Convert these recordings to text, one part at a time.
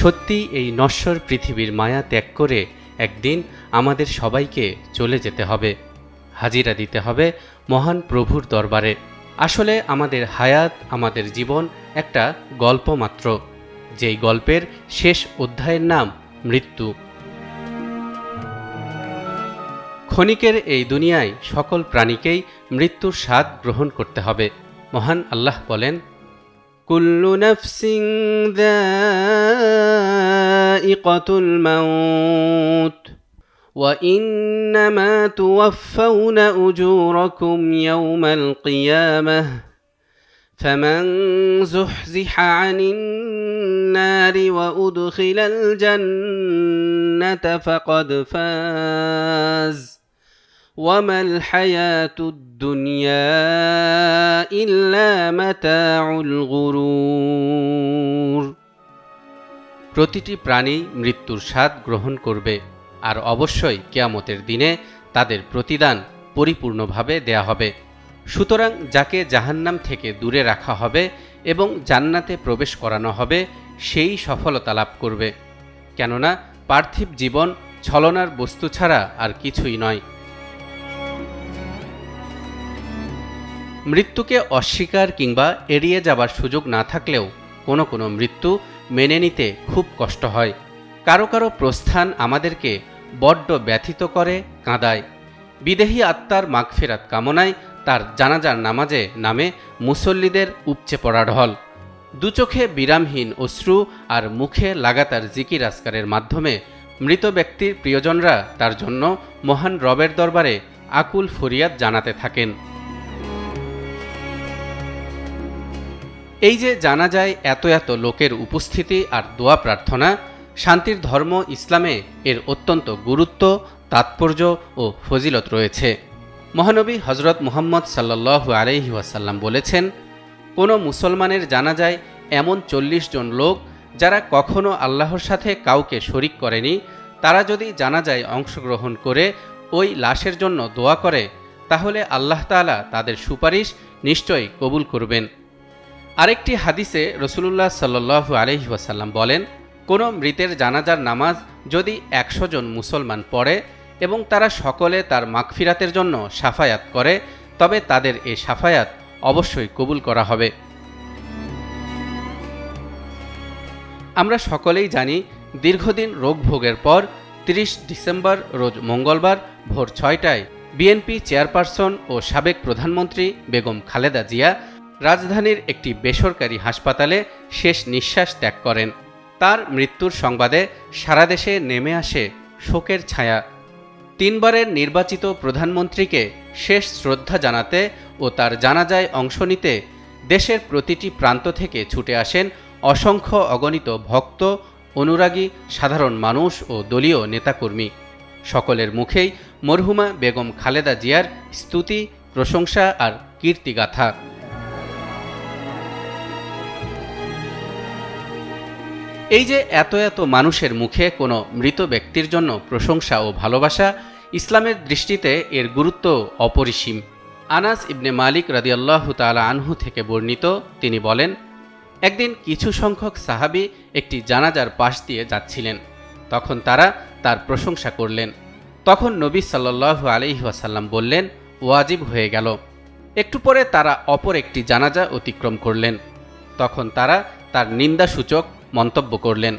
সত্যি এই নশ্বর পৃথিবীর মায়া ত্যাগ করে একদিন আমাদের সবাইকে চলে যেতে হবে, হাজিরা দিতে হবে মহান প্রভুর দরবারে। আসলে আমাদের হায়াত, আমাদের জীবন একটা গল্প মাত্র, যেই গল্পের শেষ অধ্যায়ের নাম মৃত্যু। ক্ষণিকের এই দুনিয়ায় সকল প্রাণীকেই মৃত্যুর স্বাদ গ্রহণ করতে হবে। মহান আল্লাহ বলেন, কুল্লু নাফসিন যায়িকাতুল মাউত ওয়া ইন্নামা তুওয়াফাউনা উজুরাকুম ইয়াওমাল কিয়ামাহ ফামান যুহজিহা আনিন নারি ওয়া উদখিলাল জান্নাতা ফাকাদ ফাজ ওয়ামাল হায়াতুদ দুনিয়া ইল্লা মাতাউল গুরুর। প্রতিটি প্রাণী মৃত্যুর স্বাদ গ্রহণ করবে, আর অবশ্যই কিয়ামতের দিনে তাদের প্রতিদান পরিপূর্ণভাবে দেয়া হবে। সুতরাং যাকে জাহান্নাম থেকে দূরে রাখা হবে এবং জান্নাতে প্রবেশ করানো হবে, সেই সফলতা লাভ করবে। কেননা পার্থিব জীবন ছলনার বস্তু ছাড়া আর কিছুই নয়। মৃত্যুকে অস্বীকার কিংবা এড়িয়ে যাবার সুযোগ না থাকলেও কোনো কোনো মৃত্যু মেনে নিতে খুব কষ্ট হয়। কারো কারো প্রস্থান আমাদেরকে বড্ড ব্যথিত করে, কাঁদায়। বিদেহী আত্মার মাগফিরাত কামনায় তার জানাজার নামাজে নামে মুসল্লিদের উপচে পড়া ঢল। দুচোখে বিরামহীন অশ্রু আর মুখে লাগাতার জিকির আজকারের মাধ্যমে মৃত ব্যক্তির প্রিয়জনরা তার জন্য মহান রবের দরবারে আকুল ফরিয়াদ জানাতে থাকেন। এই যে জানা যায় এত এত লোকের উপস্থিতি আর দোয়া প্রার্থনা, শান্তির ধর্ম ইসলামে এর অত্যন্ত গুরুত্ব, তাৎপর্য ও ফজিলত রয়েছে। মহানবী হজরত মুহাম্মদ সাল্লাল্লাহু আলাইহি ওয়াসাল্লাম বলেছেন, কোনো মুসলমানের জানাজায় এমন 40 জন লোক যারা কখনো আল্লাহর সাথে কাউকে শরিক করেনি, তারা যদি জানাজায় অংশগ্রহণ করে ওই লাশের জন্য দোয়া করে, তাহলে আল্লাহ তাআলা তাদের সুপারিশ নিশ্চয়ই কবুল করবেন। আরেকটি হাদিসে রাসূলুল্লাহ সাল্লাল্লাহু আলাইহি ওয়াসাল্লাম বলেন, কোনো মৃতের জানাজার নামাজ যদি 100 জন মুসলমান পড়ে এবং তারা সকলে তার মাগফিরাতের জন্য শাফায়াত করে, তবে তাদের এই শাফায়াত অবশ্যই কবুল করা হবে। আমরা সকলেই জানি, দীর্ঘদিন রোগ ভোগের পর 30 ডিসেম্বর রোজ মঙ্গলবার ভোর 6টায় বিএনপি চেয়ারপারসন ও সাবেক প্রধানমন্ত্রী বেগম খালেদা জিয়া রাজধানীর একটি বেসরকারি হাসপাতালে শেষ নিঃশ্বাস ত্যাগ করেন। তার মৃত্যুর সংবাদে সারা দেশে নেমে আসে শোকের ছায়া। 3 বারের নির্বাচিত প্রধানমন্ত্রীকে শেষ শ্রদ্ধা জানাতে ও তার জানাজায় অংশ নিতে দেশের প্রতিটি প্রান্ত থেকে ছুটে আসেন অসংখ্য অগণিত ভক্ত, অনুরাগী, সাধারণ মানুষ ও দলীয় নেতাকর্মী। সকলের মুখেই মরহুমা বেগম খালেদা জিয়ার স্তুতি, প্রশংসা আর কীর্তিগাথা। এই যে এত এত মানুষের মুখে কোনো মৃত ব্যক্তির জন্য প্রশংসা ও ভালোবাসা, ইসলামের দৃষ্টিতে এর গুরুত্ব অপরিসীম। আনাস ইবনে মালিক রাদিয়াল্লাহু তাআলা আনহু থেকে বর্ণিত, তিনি বলেন, একদিন কিছু সংখ্যক সাহাবী একটি জানাজার পাশ দিয়ে যাচ্ছিলেন। তখন তারা তার প্রশংসা করলেন। তখন নবী সাল্লাল্লাহু আলাইহি ওয়াসাল্লাম বললেন, ওয়াজিব হয়ে গেল। একটু পরে তারা অপর একটি জানাজা অতিক্রম করলেন। তখন তারা তার নিন্দাসূচক মন্তব্য করলেন।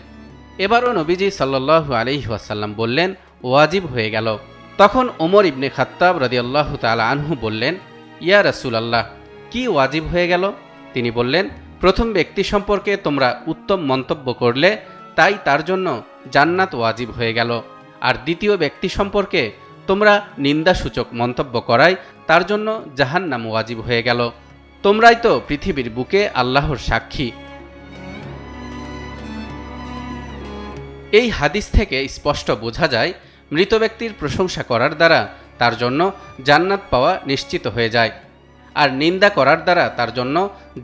এবারও নবীজি সাল্লাল্লাহু আলাইহি ওয়াসাল্লাম বললেন, ওয়াজিব হয়ে গেল। তখন ওমর ইবনে খাত্তাব রাদিয়াল্লাহু তাআলা আনহু বললেন, ইয়া রাসূলুল্লাহ, কি ওয়াজিব হয়ে গেল? তিনি বললেন, প্রথম ব্যক্তি সম্পর্কে তোমরা উত্তম মন্তব্য করলে, তাই তার জন্য জান্নাত ওয়াজিব হয়ে গেল। আর দ্বিতীয় ব্যক্তি সম্পর্কে তোমরা নিন্দাসূচক মন্তব্য করায় তার জন্য জাহান্নাম ওয়াজিব হয়ে গেল। তোমরাই তো পৃথিবীর বুকে আল্লাহর সাক্ষী। এই হাদিস থেকে স্পষ্ট বোঝা যায়, মৃত ব্যক্তির প্রশংসা করার দ্বারা তার জন্য জান্নাত পাওয়া নিশ্চিত হয়ে যায়, আর নিন্দা করার দ্বারা তার জন্য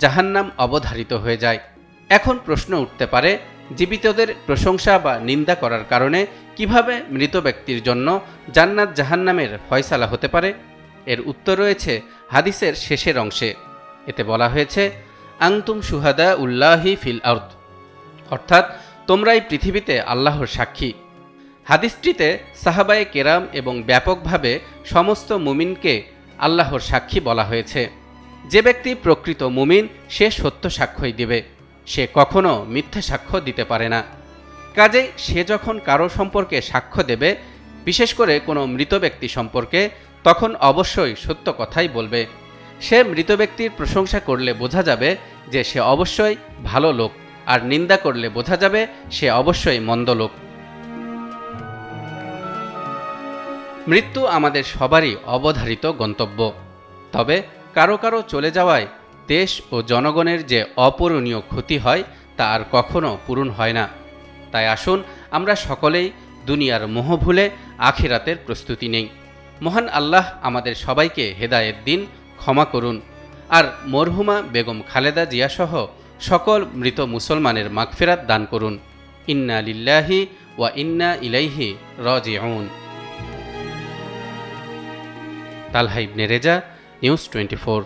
জাহান্নাম অবধারিত হয়ে যায়। এখন প্রশ্ন উঠতে পারে, জীবিতদের প্রশংসা বা নিন্দা করার কারণে কিভাবে মৃত ব্যক্তির জন্য জান্নাত জাহান্নামের ফয়সালা হতে পারে? এর উত্তর রয়েছে হাদিসের শেষের অংশে। এতে বলা হয়েছে, আনতুম শুহাদা উল্লাহি ফিল আরদ, অর্থাৎ তোমরাই পৃথিবীতে আল্লাহর সাক্ষী। হাদিসটিতে সাহাবায়ে কেরাম এবং ব্যাপকভাবে সমস্ত মুমিনকে আল্লাহর সাক্ষী বলা হয়েছে। যে ব্যক্তি প্রকৃত মুমিন সে সত্য সাক্ষ্যই দিবে, সে কখনো মিথ্যা সাক্ষ্য দিতে পারে না। কাজেই সে যখন কারো সম্পর্কে সাক্ষ্য দেবে, বিশেষ করে কোনো মৃত ব্যক্তি সম্পর্কে, তখন অবশ্যই সত্য কথাই বলবে। সে মৃত ব্যক্তির প্রশংসা করলে বোঝা যাবে যে সে অবশ্যই ভালো লোক, আর নিন্দা করলে বোঝা যাবে সে অবশ্যই মন্দ লোক। মৃত্যু আমাদের সবারই অবধারিত গন্তব্য, তবে কারো কারো চলে যাওয়ায় দেশ ও জনগণের যে অপূরণীয় ক্ষতি হয় তা আর কখনো পূরণ হয় না। তাই আসুন আমরা সকলেই দুনিয়ার মোহ ভুলে আখিরাতের প্রস্তুতি নেই। মহান আল্লাহ আমাদের সবাইকে হেদায়েত দিন, ক্ষমা করুন, আর মরহুমা বেগম খালেদা জিয়াসহ সকল মৃত মুসলমানের মাগফিরাত দান করুন। ইন্না লিল্লাহি ওয়া ইন্না ইলাইহি রাজিউন। তালহা ইবনে রেজা, নিউজ 24।